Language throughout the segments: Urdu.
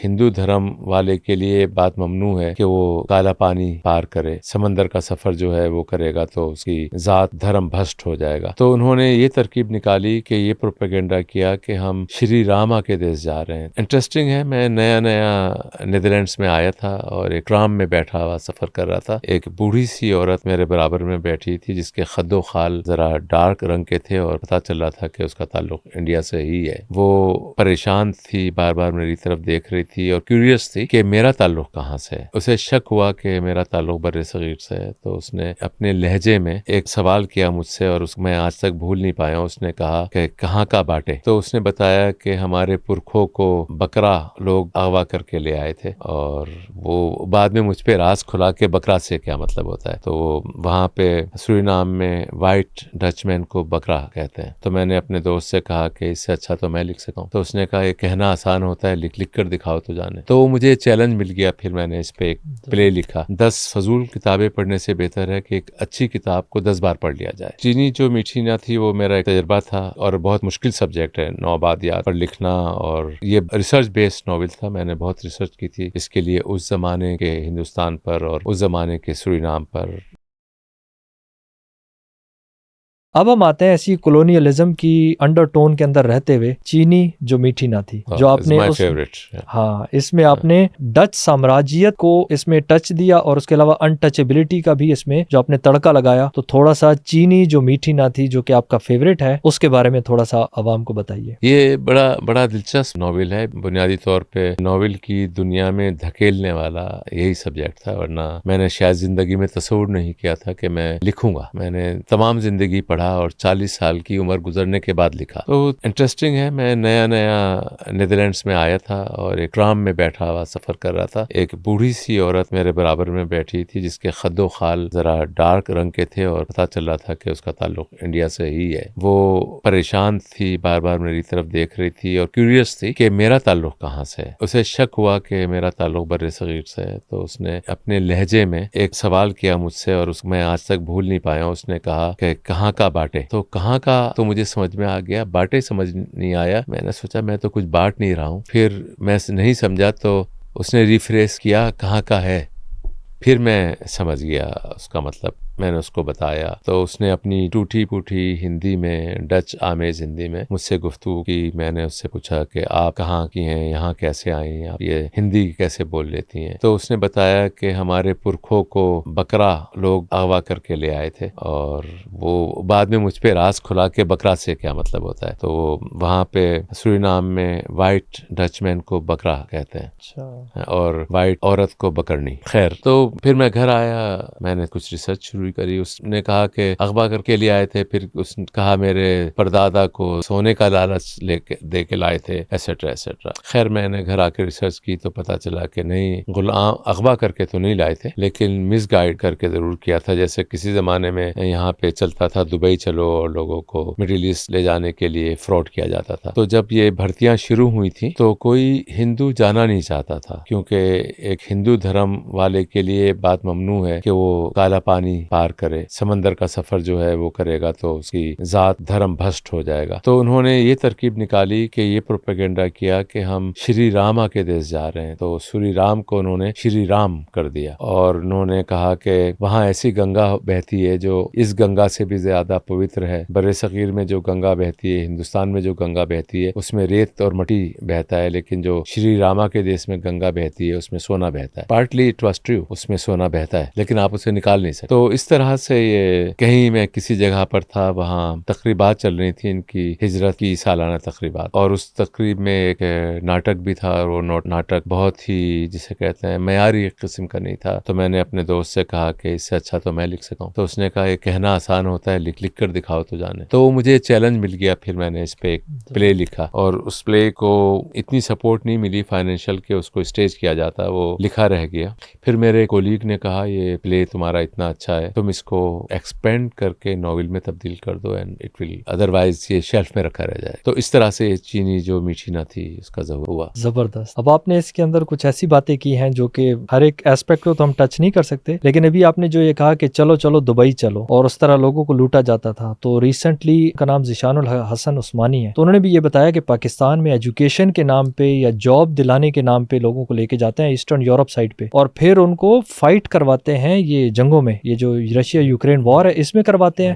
ہندو دھرم والے کے لیے بات ممنوع ہے کہ وہ کالا پانی پار کرے، سمندر کا سفر جو ہے وہ کرے گا تو اس کی ذات دھرم بھسٹ ہو جائے گا۔ تو انہوں نے یہ ترکیب نکالی کہ یہ پروپیگنڈا کیا کہ ہم شری راما کے دیش جا رہے ہیں۔ انٹرسٹنگ ہے، میں نیا نیدرلینڈس میں آیا تھا اور ایک ٹرام میں بیٹھا ہوا سفر کر رہا تھا۔ ایک بوڑھی سی عورت میرے برابر میں بیٹھی تھی جس کے خد و خال ذرا ڈارک رنگ کے تھے اور پتہ چل رہا تھا کہ اس کا تعلق انڈیا سے ہی ہے۔ وہ پریشان تھی، بار بار میری طرف دیکھ رہی تھی اور کیوریس تھی کہ میرا تعلق کہاں سے ہے۔ اسے شک ہوا کہ میرا تعلق بر صغیر سے ہے، تو اس نے اپنے لہجے میں ایک سوال کیا مجھ سے اور میں آج تک بھول نہیں پایا ہوں۔ اس نے کہا کہ کہاں کا باٹے؟ تو اس نے بتایا کہ ہمارے پرکھوں کو بکرا لوگ اغوا کر کے لے آئے تھے، اور وہ بعد میں مجھ پہ راز کھلا کہ بکرا سے کیا مطلب ہوتا ہے۔ تو وہاں پہ سورینام میں وائٹ ڈچ مین کو بکرا کہتے ہیں۔ تو میں نے اپنے دوست سے کہا کہ اس سے اچھا تو میں لکھ سکا ہوں۔ تو اس نے کہا یہ کہنا آسان ہوتا ہے، لکھ کر دکھاؤ تو جانے۔ تو مجھے چیلنج مل گیا، پھر میں نے اس پہ ایک پلے لکھا۔ 10 فضول کتابیں پڑھنے سے بہتر ہے کہ ایک اچھی کتاب کو 10 بار پڑھ لیا جائے۔ چینی جو میٹھی نہ تھی وہ میرا ایک تجربہ تھا اور بہت مشکل سبجیکٹ ہے نوآبادیات پر لکھنا، اور یہ ریسرچ بیسڈ ناول تھا۔ میں نے بہت ریسرچ کی تھی اس کے لیے، اس زمانے کے ہندوستان پر اور اس زمانے کے سورینام پر۔ اب ہم آتے ہیں ایسی کولونیلزم کی انڈر ٹون کے اندر رہتے ہوئے چینی جو میٹھی نہ تھی، جو آپ نے اس میں آپ نے ڈچ سامراجیت کو اس میں ٹچ دیا، اور اس کے علاوہ انٹچیبلٹی کا بھی اس میں جو آپ نے تڑکا لگایا۔ تو تھوڑا سا چینی جو میٹھی نہ تھی جو کہ آپ کا فیوریٹ ہے، اس کے بارے میں تھوڑا سا عوام کو بتائیے۔ یہ بڑا دلچسپ ناول ہے۔ بنیادی طور پہ ناول کی دنیا میں دھکیلنے والا یہی سبجیکٹ تھا، ورنہ میں نے شاید زندگی میں تصور نہیں کیا تھا کہ میں لکھوں گا۔ میں نے تمام زندگی پڑھا اور 40 سال کی عمر گزرنے کے بعد لکھا۔ تو انٹرسٹنگ ہے، میں نیا نیدرلینڈس میں آیا تھا اور ایک ٹرام میں بیٹھا ہوا سفر کر رہا تھا۔ ایک بوڑھی سی عورت میرے برابر میں بیٹھی تھی جس کے خد و خال ذرا ڈارک رنگ کے تھے اور پتہ چل رہا تھا کہ اس کا تعلق انڈیا سے ہی ہے۔ وہ پریشان تھی، بار بار میری طرف دیکھ رہی تھی اور کیوریس تھی کہ میرا تعلق کہاں سے ہے۔ اسے شک ہوا کہ میرا تعلق بر صغیر سے ہے، تو اس نے اپنے لہجے میں ایک سوال کیا مجھ سے اور میں آج تک بھول نہیں پایا ہوں۔ اس نے کہا کہ کہاں کا باٹے؟ تو کہاں کا تو مجھے سمجھ میں آ گیا، باٹے سمجھ نہیں آیا۔ میں نے سوچا میں تو کچھ بانٹ نہیں رہا ہوں۔ پھر میں نہیں سمجھا تو اس نے ریفریز کیا کہاں کا ہے، پھر میں سمجھ گیا اس کا مطلب۔ میں نے اس کو بتایا تو اس نے اپنی ٹوٹی پوٹی ہندی میں، ڈچ آمیز ہندی میں مجھ سے گفتگو کی۔ میں نے اس سے پوچھا کہ آپ کہاں کی ہیں، یہاں کیسے آئی ہیں، آپ یہ ہندی کیسے بول لیتی ہیں؟ تو اس نے بتایا کہ ہمارے پرکھوں کو بکرا لوگ اغوا کر کے لے آئے تھے، اور وہ بعد میں مجھ پہ راز کھلا کہ بکرا سے کیا مطلب ہوتا ہے۔ تو وہاں پہ سورینام میں وائٹ ڈچ مین کو بکرا کہتے ہیں اور وائٹ عورت کو بکرنی۔ خیر، تو پھر میں گھر آیا، میں نے کچھ ریسرچ شروع کری۔ اس نے کہا کہ اغوا کر کے لے آئے تھے، پھر اس نے کہا میرے پردادا کو سونے کا لالچ دے کے لائے تھے، ایسیٹرا ایسیٹرا۔ خیر میں نے گھر آ کے ریسرچ کی تو پتا چلا کہ نہیں، غلام اغوا کر کے تو نہیں لائے تھے، لیکن مس گائیڈ کر کے ضرور کیا تھا، جیسے کسی زمانے میں یہاں پہ چلتا تھا دبئی چلو اور لوگوں کو مڈل ایسٹ لے جانے کے لیے فراڈ کیا جاتا تھا۔ تو جب یہ بھرتیاں شروع ہوئی تھیں تو کوئی ہندو جانا نہیں چاہتا تھا، کیونکہ ایک ہندو دھرم والے کے لیے بات ممنوع ہے کہ وہ کالا پانی پار کرے، سمندر کا سفر جو ہے وہ کرے گا تو اس کی ذات دھرم بھسٹ ہو جائے گا۔ تو انہوں نے یہ ترکیب نکالی کہ یہ پروپیگنڈا کیا کہ ہم شری راما کے دیش جا رہے ہیں۔ تو سوری رام کو انہوں نے شری رام کر دیا، اور انہوں نے کہا کہ وہاں ایسی گنگا بہتی ہے جو اس گنگا سے بھی زیادہ پوتر ہے۔ بر صغیر میں جو گنگا بہتی ہے، ہندوستان میں جو گنگا بہتی ہے، اس میں ریت اور مٹی بہتا ہے، لیکن جو شری راما کے دیش میں گنگا بہتی ہے اس میں سونا بہتا ہے۔ پارٹلی اٹ واز ٹرو، اس میں سونا بہتا ہے، لیکن آپ اسے نکال نہیں سکتے۔ تو اس طرح سے یہ کہیں میں کسی جگہ پر تھا، وہاں تقریبات چل رہی تھی ان کی ہجرت کی سالانہ تقریبات، اور اس تقریب میں ایک ناٹک بھی تھا، اور وہ ناٹک بہت ہی جسے کہتے ہیں معیاری قسم کا نہیں تھا۔ تو میں نے اپنے دوست سے کہا کہ اس سے اچھا تو میں لکھ سکا ہوں۔ تو اس نے کہا یہ کہنا آسان ہوتا ہے، لکھ کر دکھاؤ تو جانے۔ تو مجھے چیلنج مل گیا، پھر میں نے اس پہ ایک پلے لکھا، اور اس پلے کو اتنی سپورٹ نہیں ملی فائنینشیل کہ اس کو اسٹیج کیا جاتا، وہ لکھا رہ گیا۔ پھر میرے کولیگ نے کہا یہ پلے تمہارا اتنا اچھا ہے تم اس کو ایکسپینڈ کر کے ناول میں تبدیل کر دو اینڈ اٹ ول ادروائز یہ شیلف میں رکھا رہ جائے. تو اس طرح سے چینی جو میٹھی نہ تھی اس کا ظہور ہوا. زبردست. اب آپ نے اس کے اندر کچھ ایسی باتیں کی ہیں جو کہ ہر ایک ایسپیکٹ کو تو ہم ٹچ نہیں کر سکتے, لیکن ابھی آپ نے جو یہ کہا کہ چلو چلو دبئی چلو اور اس طرح لوگوں کو لوٹا جاتا تھا, تو ریسنٹلی کا نام ذیشان الحسن عثمانی ہے, تو انہوں نے بھی یہ بتایا کہ پاکستان میں ایجوکیشن کے نام پہ یا جاب دلانے کے نام پہ لوگوں کو لے کے جاتے ہیں ایسٹرن یورپ سائڈ پہ, اور پھر ان کو فائٹ کرواتے ہیں یہ جنگوں میں, یہ جو رشیا یوکرین وار ہے اس میں کرواتے ہیں,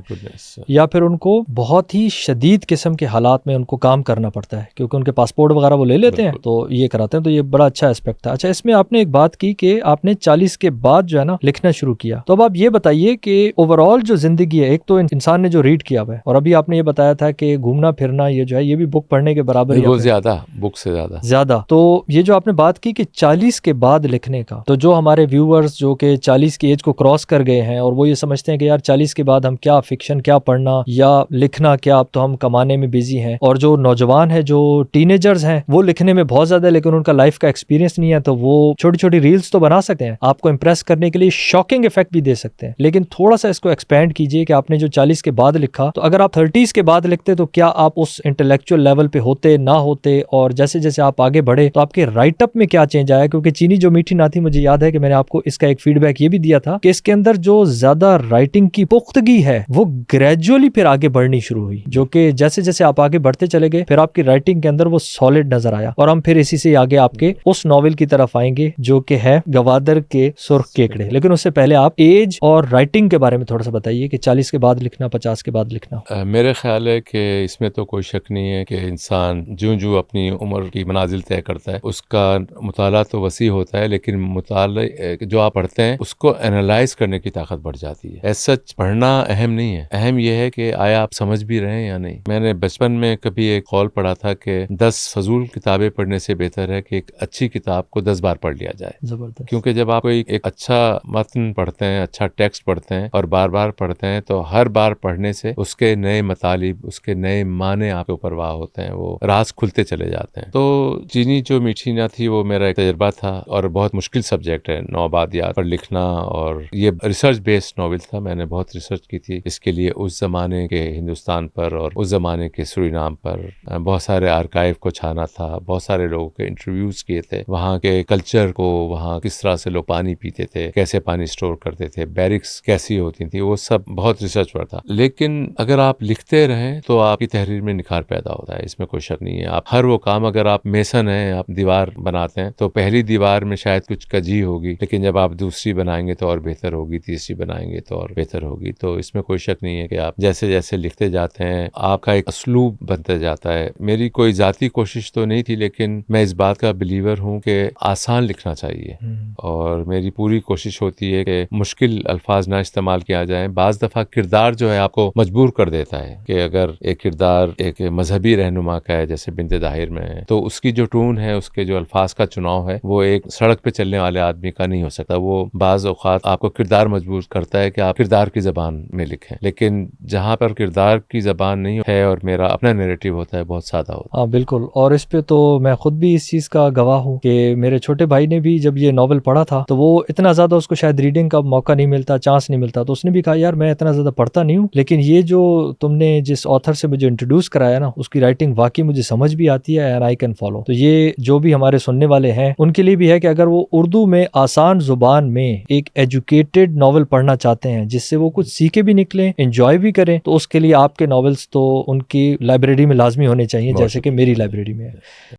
یا پھر ان کو بہت ہی شدید قسم کے حالات میں ان کو کام کرنا پڑتا ہے کیونکہ ان کے پاسپورٹ وغیرہ وہ لے لیتے ہیں, تو یہ کراتے ہیں. تو یہ بڑا اچھا اسپیکٹ تھا. اچھا, اس میں آپ نے ایک بات کی کہ آپ نے 40 کے بعد جو ہے نا لکھنا شروع کیا, تو اب آپ یہ بتائیے کہ اوور آل جو زندگی ہے, ایک تو انسان نے جو ریڈ کیا ہوا ہے, اور ابھی آپ نے یہ بتایا تھا کہ گھومنا پھرنا یہ جو ہے یہ بھی بک پڑھنے کے برابر ہی ہے, زیادہ بک سے زیادہ. تو یہ جو آپ نے بات کی کہ 40 کے بعد لکھنے کا, تو جو ہمارے ویورز جو کہ 40 کی ایج کو کراس کر گئے ہیں اور وہ یہ سمجھتے ہیں کہ یار 40 کے بعد ہم کیا فکشن کیا پڑھنا یا لکھنا کیا, اب تو ہم کمانے میں بیزی ہیں, اور جو نوجوان ہیں جو ٹین ایجرز ہیں وہ لکھنے میں بہت زیادہ لیکن ان کا لائف کا ایکسپیرینس نہیں ہے, تو وہ چھوٹی چھوٹی ریلز تو بنا سکتے ہیں, آپ کو امپریس کرنے کے لیے شاکنگ افیکٹ بھی دے سکتے ہیں, لیکن تھوڑا سا اس کو ایکسپینڈ کیجئے کہ آپ نے جو 40 کے بعد لکھا, تو اگر آپ 30s کے بعد لکھتے تو کیا آپ اس انٹلیکچوئل لیول پہ ہوتے نہ ہوتے, اور جیسے جیسے آپ آگے بڑھے تو آپ کے رائٹ اپ میں کیا چینج آیا, کیونکہ چینی جو میٹھی نہ تھی, مجھے یاد ہے کہ میں نے آپ کو اس کا ایک فیڈ بیک یہ بھی دیا تھا کہ اس کے اندر جو زیادہ رائٹنگ کی پختگی ہے وہ گریجولی پھر آگے بڑھنی شروع ہوئی, جو کہ جیسے جیسے آپ آگے بڑھتے چلے گئے پھر آپ کی رائٹنگ کے اندر وہ سالڈ نظر آیا, اور ہم پھر اسی سے آگے آپ کے اس ناول کی طرف آئیں گے جو کہ ہے گوادر کے سرخ کیکڑے. لیکن اس سے پہلے آپ ایج اور رائٹنگ کے بارے میں تھوڑا سا بتائیے کہ 40 کے بعد لکھنا, 50 کے بعد لکھنا. میرے خیال ہے کہ اس میں تو کوئی شک نہیں ہے کہ انسان جو اپنی عمر کی منازل طے کرتا ہے اس کا مطالعہ تو وسیع ہوتا ہے, لیکن مطالعہ جو آپ پڑھتے ہیں اس کو انالائز کرنے کی طاقت بڑھ جاتی ہے. ایز سچ پڑھنا اہم نہیں ہے, اہم یہ ہے کہ آیا آپ سمجھ بھی رہے ہیں یا نہیں. میں نے بچپن میں کبھی ایک قول پڑھا تھا کہ 10 فضول کتابیں پڑھنے سے بہتر ہے کہ ایک اچھی کتاب کو 10 بار پڑھ لیا جائے. زبردست. کیونکہ جب آپ کوئی ایک اچھا متن پڑھتے ہیں, اچھا ٹیکسٹ پڑھتے ہیں اور بار بار پڑھتے ہیں, تو ہر بار پڑھنے سے اس کے نئے مطالب, اس کے نئے معنی آپ کے اوپر واہ ہوتے ہیں, وہ راز کھلتے چلے جاتے ہیں. تو چینی جو میٹھی نہ تھی وہ میرا ایک تجربہ تھا, اور بہت مشکل سبجیکٹ ہے نوآبادیات پر لکھنا, اور یہ ریسرچ بیسڈ ناول تھا. میں نے بہت ریسرچ کی تھی اس کے لیے, اس زمانے کے ہندوستان پر اور اس زمانے کے سورینام پر. بہت سارے آرکائیو کو چھانا تھا, بہت سارے لوگوں کے انٹرویوز کیے تھے, وہاں کے کلچر کو, وہاں کس طرح سے لوگ پانی پیتے تھے, کیسے پانی اسٹور کرتے تھے, بیرکس کیسی ہوتی تھی, وہ سب بہت ریسرچ پر تھا. لیکن اگر آپ لکھتے رہیں تو آپ کی تحریر میں نکھار پیدا ہوتا ہے, اس میں کوئی شک نہیں ہے. آپ ہر وہ کام, اگر آپ میسن ہیں, آپ دیوار بناتے ہیں, تو پہلی دیوار میں شاید کچھ کجی ہوگی, لیکن جب آپ دوسری بنائیں گے تو اور بہتر ہوگی, تیسری بنائیں گے تو اور بہتر ہوگی. تو اس میں کوئی شک نہیں ہے کہ آپ جیسے جیسے لکھتے جاتے ہیں آپ کا ایک اسلوب بنتا جاتا ہے. میری کوئی ذاتی کوشش تو نہیں تھی, لیکن میں اس بات کا بلیور ہوں کہ آسان لکھنا چاہیے, اور میری پوری کوشش ہوتی ہے کہ مشکل الفاظ نہ استعمال کیا جائیں. بعض دفعہ کردار جو ہے آپ کو مجبور کر دیتا ہے کہ اگر ایک کردار ایک مذہبی رہنما کا ہے جیسے بنت طاہر میں ہے, تو اس کی جو ٹون ہے, اس کے جو الفاظ کا چناؤ ہے, وہ ایک سڑک پہ چلنے والے آدمی کا نہیں ہو سکتا. وہ بعض اوقات آپ کو کردار مجبور کرتا ہے کہ آپ کردار کی زبان میں لکھیں, لیکن جہاں پر کردار کی زبان نہیں ہے اور میرا اپنا نیریٹو ہوتا ہے, بہت سادہ ہوتا ہے. ہاں بالکل, اور اس پہ تو میں خود بھی اس چیز کا گواہ ہوں کہ میرے چھوٹے بھائی نے بھی جب یہ ناول پڑھا تھا تو وہ اتنا زیادہ اس کو شاید ریڈنگ کا موقع نہیں ملتا, چانس نہیں ملتا, تو اس نے بھی کہا یار میں اتنا زیادہ پڑھتا نہیں ہوں, لیکن یہ جو تم نے جس آتھر سے مجھے انٹروڈیوس کرایا نا, اس کی رائٹنگ واقعی مجھے سمجھ بھی آتی ہے, اینڈ آئی کین فالو. تو یہ جو بھی ہمارے سننے والے ہیں ان کے لیے بھی ہے کہ اگر وہ اردو میں آسان زبان میں ایک ایجوکیٹڈ ناول پڑھنا چاہتے ہیں جس سے وہ کچھ سیکھے بھی نکلیں, انجوائے بھی کریں, تو اس کے لیے آپ کے ناولز تو ان کی لائبریری میں لازمی ہونے چاہیے, جیسے کہ میری لائبریری میں ہے.